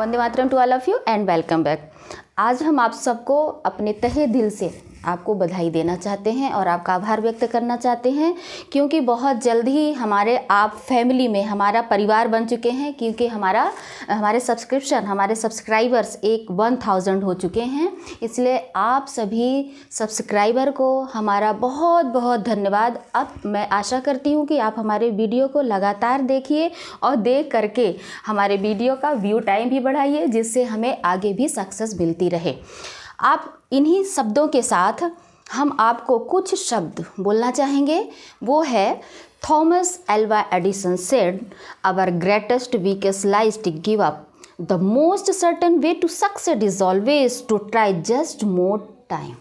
Vande Mataram to all of you and welcome back. आज हम आप सबको अपने तहे दिल से आपको बधाई देना चाहते हैं और आपका आभार व्यक्त करना चाहते हैं, क्योंकि बहुत जल्द ही हमारे आप फैमिली में हमारा परिवार बन चुके हैं। क्योंकि हमारे सब्सक्राइबर्स 1000 हो चुके हैं। इसलिए आप सभी सब्सक्राइबर को हमारा बहुत बहुत धन्यवाद। अब मैं आशा करती हूँ कि आप हमारे वीडियो को लगातार देखिए और देख करके हमारे वीडियो का व्यू टाइम भी बढ़ाइए, जिससे हमें आगे भी सक्सेस मिलती रहे। आप इन्हीं शब्दों के साथ हम आपको कुछ शब्द बोलना चाहेंगे। वो है Thomas Alva Edison said, our greatest weakest lies to give up, the most certain way to succeed is always to try just more time.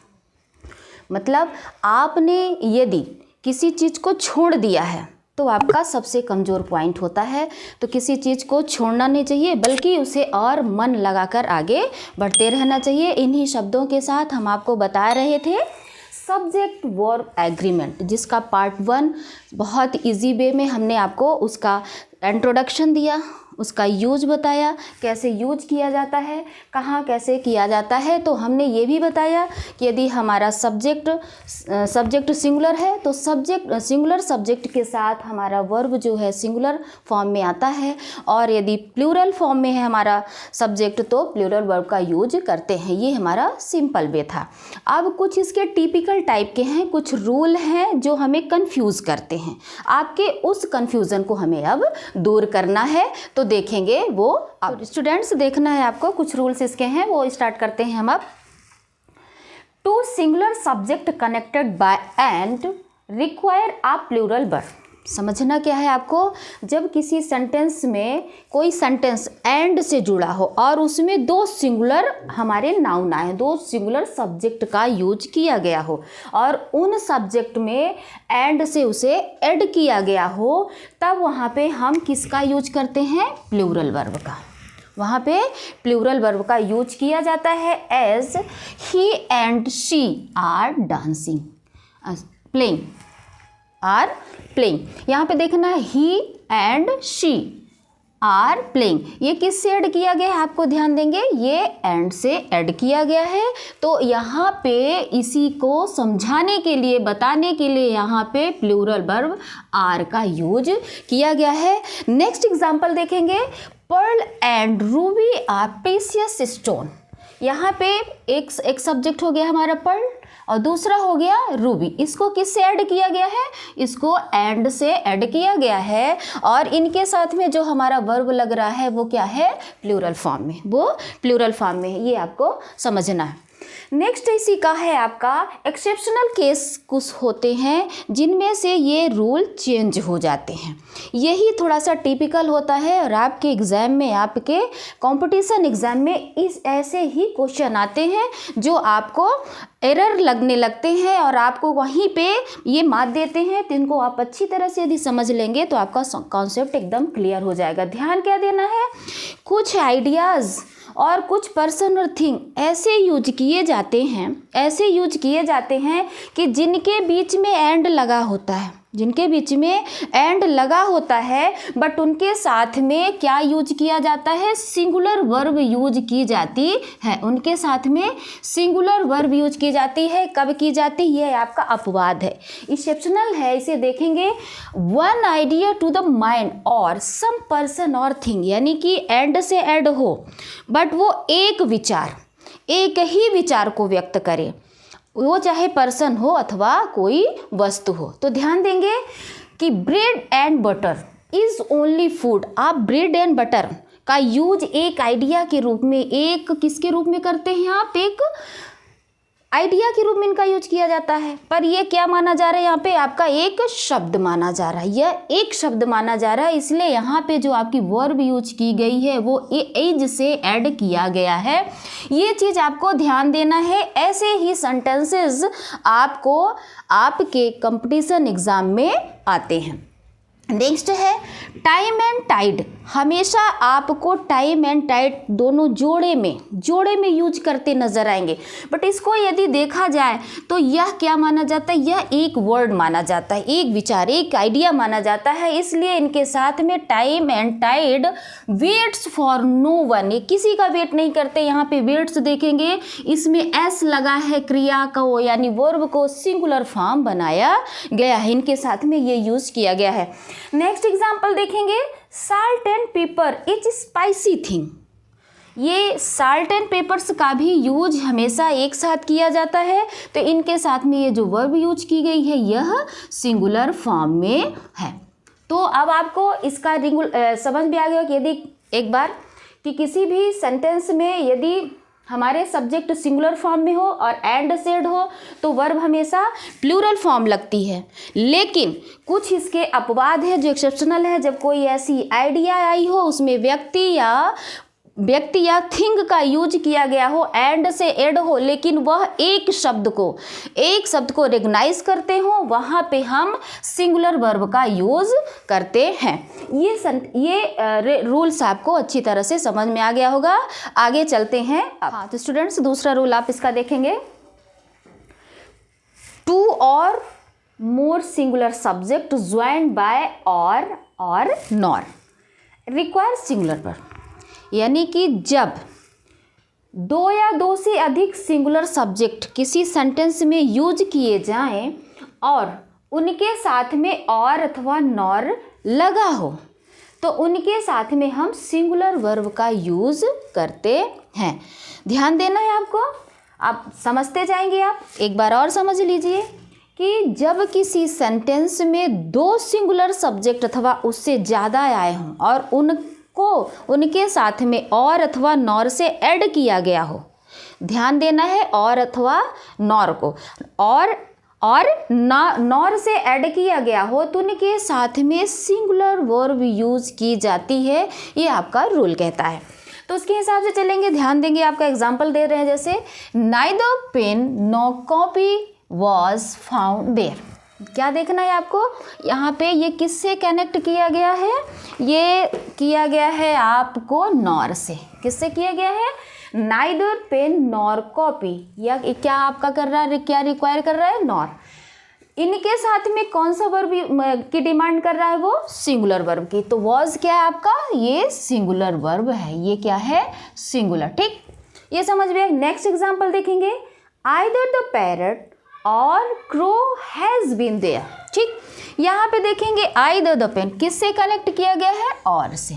मतलब आपने यदि किसी चीज़ को छोड़ दिया है तो आपका सबसे कमज़ोर पॉइंट होता है। तो किसी चीज़ को छोड़ना नहीं चाहिए, बल्कि उसे और मन लगाकर आगे बढ़ते रहना चाहिए। इन्हीं शब्दों के साथ हम आपको बता रहे थे सब्जेक्ट वर्ब एग्रीमेंट, जिसका पार्ट 1 बहुत इजी वे में हमने आपको उसका इंट्रोडक्शन दिया, उसका यूज बताया, कैसे यूज किया जाता है, कहाँ कैसे किया जाता है। तो हमने ये भी बताया कि यदि हमारा सब्जेक्ट सिंगुलर है तो सिंगुलर सब्जेक्ट के साथ हमारा वर्ब जो है सिंगुलर फॉर्म में आता है, और यदि प्लूरल फॉर्म में है हमारा सब्जेक्ट तो प्लूरल वर्ब का यूज करते हैं। ये हमारा सिंपल वे था। अब कुछ इसके टिपिकल टाइप के हैं, कुछ रूल हैं जो हमें कंफ्यूज करते हैं। आपके उस कंफ्यूजन को हमें अब दूर करना है, तो देखेंगे वो। अब स्टूडेंट्स देखना है आपको, कुछ रूल्स इसके हैं, वो स्टार्ट करते हैं हम अब। Two singular subject connected by and require a plural verb. समझना क्या है आपको, जब किसी सेंटेंस में कोई सेंटेंस एंड से जुड़ा हो और उसमें 2 सिंगुलर हमारे नाउन आए, 2 सिंगुलर सब्जेक्ट का यूज किया गया हो और उन सब्जेक्ट में एंड से उसे ऐड किया गया हो, तब वहाँ पे हम किसका यूज करते हैं? प्लूरल वर्ब का। वहाँ पे प्लूरल वर्ब का यूज किया जाता है as he and she are dancing, playing are playing. यहाँ पे देखना है he and she are playing, ये किससे ऐड किया गया है आपको ध्यान देंगे, ये एंड से ऐड किया गया है। तो यहाँ पे इसी को समझाने के लिए, बताने के लिए यहाँ पे प्लूरल वर्ब आर का यूज किया गया है। नेक्स्ट एग्जांपल देखेंगे, pearl and ruby are precious stone. यहाँ पे एक सब्जेक्ट हो गया हमारा पर्ल और दूसरा हो गया रूबी। इसको किससे ऐड किया गया है? इसको एंड से ऐड किया गया है, और इनके साथ में जो हमारा वर्ब लग रहा है वो क्या है? प्लूरल फॉर्म में, वो प्लूरल फॉर्म में है। ये आपको समझना है। नेक्स्ट इसी का है आपका एक्सेप्शनल केस कुछ होते हैं जिनमें से ये रूल चेंज हो जाते हैं। यही थोड़ा सा टिपिकल होता है, और आपके एग्ज़ाम में, आपके कंपटीशन एग्ज़ाम में इस ऐसे ही क्वेश्चन आते हैं जो आपको एरर लगने लगते हैं और आपको वहीं पे ये मात देते हैं। तो इनको आप अच्छी तरह से यदि समझ लेंगे तो आपका कॉन्सेप्ट एकदम क्लियर हो जाएगा। ध्यान क्या देना है, कुछ आइडियाज़ और कुछ पर्सन और थिंग ऐसे यूज किए जाते हैं कि जिनके बीच में एंड लगा होता है, बट उनके साथ में क्या यूज किया जाता है? सिंगुलर वर्ब यूज की जाती है। उनके साथ में सिंगुलर वर्ब यूज की जाती है। कब की जाती है? ये आपका अपवाद है, एक्सेप्शनल है। इसे देखेंगे, one idea to the mind और सम पर्सन और थिंग, यानी कि एंड से ऐड हो बट वो एक ही विचार को व्यक्त करे, वो चाहे पर्सन हो अथवा कोई वस्तु हो। तो ध्यान देंगे कि bread and butter is only food. आप ब्रेड एंड बटर का यूज एक आइडिया के रूप में, एक किसके रूप में करते हैं आप? एक आइडिया के रूप में इनका यूज किया जाता है। पर ये क्या माना जा रहा है? यहाँ पे आपका एक शब्द माना जा रहा है, यह एक शब्द माना जा रहा है। इसलिए यहाँ पे जो आपकी वर्ब यूज की गई है वो एज से ऐड किया गया है। ये चीज़ आपको ध्यान देना है। ऐसे ही सेंटेंसेस आपको आपके कंपटीशन एग्जाम में आते हैं। नेक्स्ट है टाइम एंड टाइड। हमेशा आपको टाइम एंड टाइड दोनों जोड़े में यूज करते नजर आएंगे, बट इसको यदि देखा जाए तो यह क्या माना जाता है, यह एक वर्ड माना जाता है, एक विचार, एक आइडिया माना जाता है। इसलिए इनके साथ में time and tide waits for no one, ये किसी का वेट नहीं करते। यहाँ पे वेट्स देखेंगे, इसमें एस लगा है, क्रिया को यानी वर्ब को सिंगुलर फॉर्म बनाया गया है, इनके साथ में ये यूज किया गया है। नेक्स्ट एग्जाम्पल देखेंगे, salt and paper is spicy thing. ये साल्ट एंड पेपर्स का भी यूज हमेशा एक साथ किया जाता है, तो इनके साथ में ये जो वर्ब यूज की गई है यह सिंगुलर फॉर्म में है। तो अब आपको इसका समझ में आ गया कि यदि एक बार कि किसी भी सेंटेंस में यदि हमारे सब्जेक्ट सिंगुलर फॉर्म में हो और एंड सेड हो तो वर्ब हमेशा प्लूरल फॉर्म लगती है। लेकिन कुछ इसके अपवाद है जो एक्सेप्शनल है, जब कोई ऐसी आइडिया आई हो उसमें व्यक्ति या थिंग का यूज किया गया हो, एंड से एड हो, लेकिन वह एक शब्द को रिकग्नाइज करते हो, वहाँ पे हम सिंगुलर वर्ब का यूज करते हैं। ये रूल्स आपको अच्छी तरह से समझ में आ गया होगा। आगे चलते हैं। हाँ, तो स्टूडेंट्स दूसरा रूल आप इसका देखेंगे, टू और मोर सिंगुलर सब्जेक्ट ज्वाइंड बाय और नॉर रिक्वायर सिंगुलर वर्ब। यानी कि जब दो या दो से अधिक सिंगुलर सब्जेक्ट किसी सेंटेंस में यूज किए जाएं और उनके साथ में और अथवा नॉर लगा हो तो उनके साथ में हम सिंगुलर वर्ब का यूज करते हैं। ध्यान देना है आपको, आप समझते जाएंगे। आप एक बार और समझ लीजिए कि जब किसी सेंटेंस में दो सिंगुलर सब्जेक्ट अथवा उससे ज़्यादा आए हों और उनके साथ में और अथवा नॉर से ऐड किया गया हो, ध्यान देना है, और अथवा नॉर को और नॉर से ऐड किया गया हो तो उनके साथ में सिंगुलर वर्ब यूज की जाती है, ये आपका रूल कहता है। तो उसके हिसाब से चलेंगे, ध्यान देंगे। आपका एग्जाम्पल दे रहे हैं, जैसे neither pen no copy was found there. क्या देखना है आपको, यहाँ पे ये किससे कनेक्ट किया गया है, ये किया गया है आपको नॉर से। किससे किया गया है, नाइदर पेन नॉर कॉपी, या क्या आपका कर रहा है, क्या रिक्वायर कर रहा है, नॉर। इनके साथ में कौन सा वर्ब की डिमांड कर रहा है, वो सिंगुलर वर्ब की। तो वॉज क्या है आपका, ये सिंगुलर वर्ब है, ये क्या है, सिंगुलर। ठीक, ये समझ में। नेक्स्ट एग्जाम्पल देखेंगे, आइदर द पैरट और क्रो हैज़ बीन देयर। ठीक, यहाँ पे देखेंगे आइदर द पेन किससे कनेक्ट किया गया है, और से।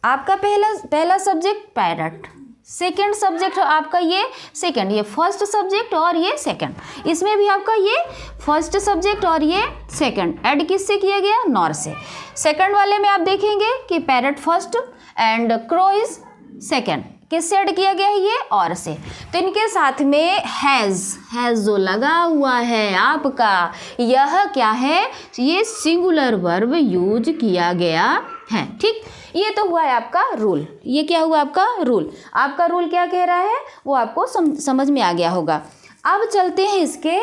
आपका पहला सब्जेक्ट पैरट, सेकंड सब्जेक्ट आपका ये सेकंड, ये फर्स्ट सब्जेक्ट और ये सेकंड। इसमें भी आपका ये फर्स्ट सब्जेक्ट और ये सेकंड ऐड किससे किया गया, नॉर से। सेकंड वाले में आप देखेंगे कि parrot first and crow is second, किससे ऐड किया गया है, ये और से। तो इनके साथ में हैज़ जो लगा हुआ है आपका, यह क्या है, ये सिंगुलर वर्ब यूज किया गया है। ठीक, ये तो हुआ है आपका रूल। ये क्या हुआ आपका रूल, आपका रूल क्या कह रहा है वो आपको समझ में आ गया होगा। अब चलते हैं इसके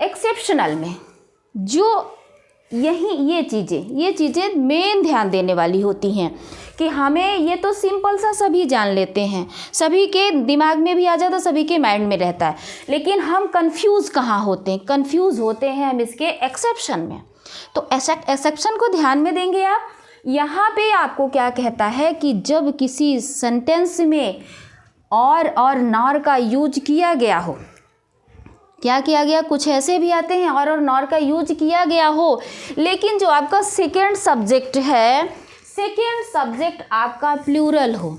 एक्सेप्शनल में, जो ये चीज़ें मेन ध्यान देने वाली होती हैं कि हमें ये तो सिंपल सा सभी जान लेते हैं, सभी के दिमाग में भी आ जाता, सभी के माइंड में रहता है, लेकिन हम कंफ्यूज कहाँ होते हैं, कंफ्यूज होते हैं हम इसके एक्सेप्शन में। तो एक्सेप्शन को ध्यान में देंगे आप। यहाँ पे आपको क्या कहता है कि जब किसी सेंटेंस में और नॉर का यूज किया गया हो, क्या किया गया, कुछ ऐसे भी आते हैं और नॉर का यूज किया गया हो, लेकिन जो आपका सेकेंड सब्जेक्ट है, सेकेंड सब्जेक्ट आपका प्लूरल हो,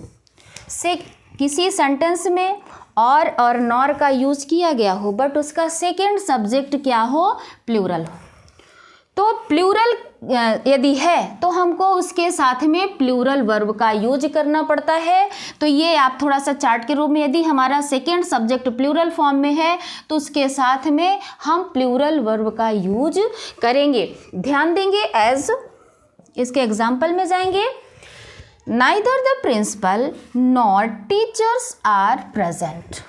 किसी सेंटेंस में और नॉर का यूज किया गया हो बट उसका सेकेंड सब्जेक्ट क्या हो, प्लूरल हो। तो प्लूरल यदि है तो हमको उसके साथ में प्लूरल वर्ब का यूज करना पड़ता है। तो ये आप थोड़ा सा चार्ट के रूप में, यदि हमारा सेकेंड सब्जेक्ट प्लूरल फॉर्म में है तो उसके साथ में हम प्लूरल वर्ब का यूज करेंगे। ध्यान देंगे, एज इसके एग्जाम्पल में जाएंगे, neither the principal nor teachers are present.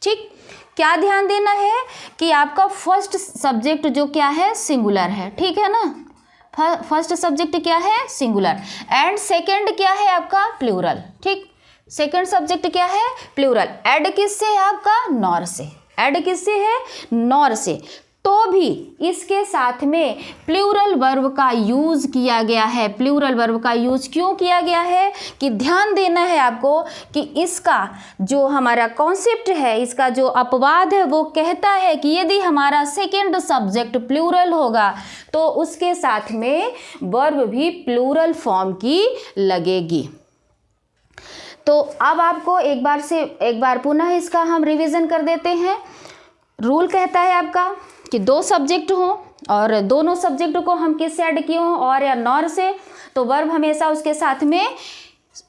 ठीक, क्या ध्यान देना है कि आपका फर्स्ट सब्जेक्ट जो क्या है, सिंगुलर है, ठीक है ना, फर्स्ट सब्जेक्ट क्या है, सिंगुलर, एंड सेकंड क्या है आपका, प्लूरल। ठीक, सेकंड सब्जेक्ट क्या है, प्लूरल। ऐड किससे है आपका, नॉर से। ऐड किससे है, नॉर से। तो भी इसके साथ में प्लूरल वर्ब का यूज किया गया है। प्लूरल वर्ब का यूज क्यों किया गया है कि ध्यान देना है आपको कि इसका जो हमारा कॉन्सेप्ट है, इसका जो अपवाद है, वो कहता है कि यदि हमारा सेकंड सब्जेक्ट प्लूरल होगा तो उसके साथ में वर्ब भी प्लूरल फॉर्म की लगेगी। तो अब आपको एक बार पुनः इसका हम रिवीजन कर देते हैं। रूल कहता है आपका कि दो सब्जेक्ट हों और दोनों सब्जेक्ट को हम किससे ऐड किए हों, और या नॉर से, तो वर्ब हमेशा उसके साथ में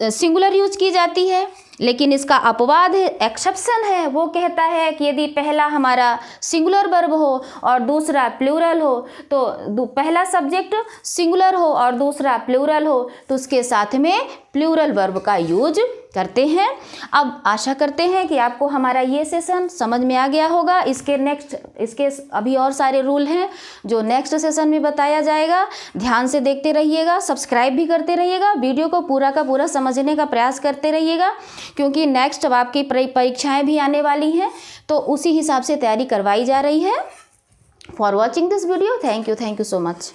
सिंगुलर यूज की जाती है। लेकिन इसका अपवाद है, एक्सेप्शन है, वो कहता है कि यदि पहला हमारा सिंगुलर वर्ब हो और दूसरा प्लूरल हो, तो पहला सब्जेक्ट सिंगुलर हो और दूसरा प्लूरल हो, तो उसके साथ में प्लूरल वर्ब का यूज करते हैं। अब आशा करते हैं कि आपको हमारा ये सेशन समझ में आ गया होगा। इसके अभी और सारे रूल हैं जो नेक्स्ट सेशन में बताया जाएगा। ध्यान से देखते रहिएगा, सब्सक्राइब भी करते रहिएगा, वीडियो को पूरा का पूरा समझने का प्रयास करते रहिएगा, क्योंकि नेक्स्ट अब आपकी परीक्षाएं भी आने वाली हैं, तो उसी हिसाब से तैयारी करवाई जा रही है। For watching this video, thank you so much.